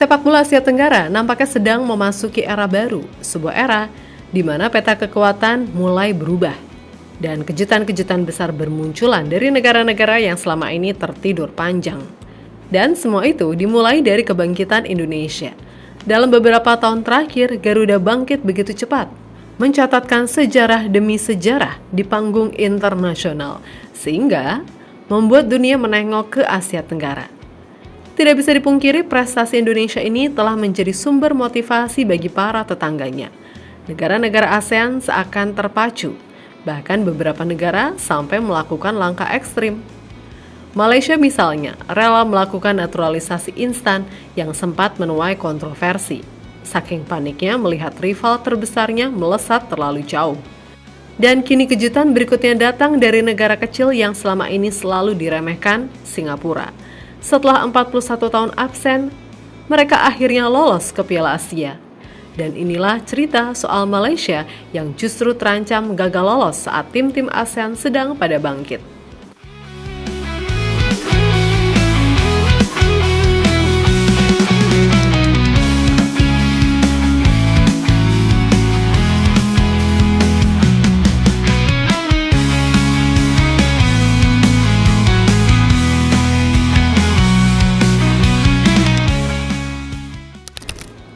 Sepak bola Asia Tenggara nampaknya sedang memasuki era baru, sebuah era di mana peta kekuatan mulai berubah. Dan kejutan-kejutan besar bermunculan dari negara-negara yang selama ini tertidur panjang. Dan semua itu dimulai dari kebangkitan Indonesia. Dalam beberapa tahun terakhir, Garuda bangkit begitu cepat, mencatatkan sejarah demi sejarah di panggung internasional, sehingga membuat dunia menengok ke Asia Tenggara. Tidak bisa dipungkiri, prestasi Indonesia ini telah menjadi sumber motivasi bagi para tetangganya. Negara-negara ASEAN seakan terpacu, bahkan beberapa negara sampai melakukan langkah ekstrim. Malaysia misalnya rela melakukan naturalisasi instan yang sempat menuai kontroversi, saking paniknya melihat rival terbesarnya melesat terlalu jauh. Dan kini kejutan berikutnya datang dari negara kecil yang selama ini selalu diremehkan, Singapura. Setelah 41 tahun absen, mereka akhirnya lolos ke Piala Asia. Dan inilah cerita soal Malaysia yang justru terancam gagal lolos saat tim-tim ASEAN sedang pada bangkit.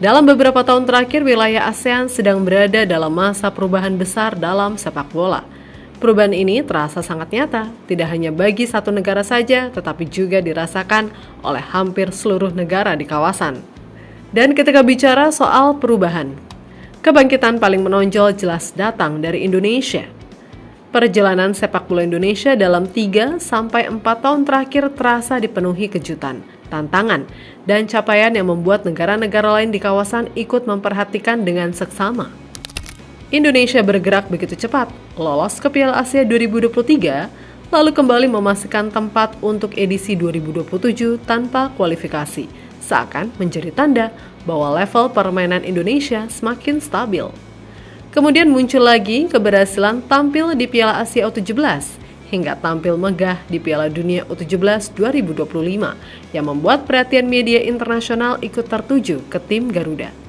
Dalam beberapa tahun terakhir, wilayah ASEAN sedang berada dalam masa perubahan besar dalam sepak bola. Perubahan ini terasa sangat nyata, tidak hanya bagi satu negara saja, tetapi juga dirasakan oleh hampir seluruh negara di kawasan. Dan ketika bicara soal perubahan, kebangkitan paling menonjol jelas datang dari Indonesia. Perjalanan sepak bola Indonesia dalam 3-4 tahun terakhir terasa dipenuhi kejutan, tantangan, dan capaian yang membuat negara-negara lain di kawasan ikut memperhatikan dengan seksama. Indonesia bergerak begitu cepat, lolos ke Piala Asia 2023, lalu kembali memastikan tempat untuk edisi 2027 tanpa kualifikasi, seakan menjadi tanda bahwa level permainan Indonesia semakin stabil. Kemudian muncul lagi keberhasilan tampil di Piala Asia U17, hingga tampil megah di Piala Dunia U17 2025 yang membuat perhatian media internasional ikut tertuju ke tim Garuda.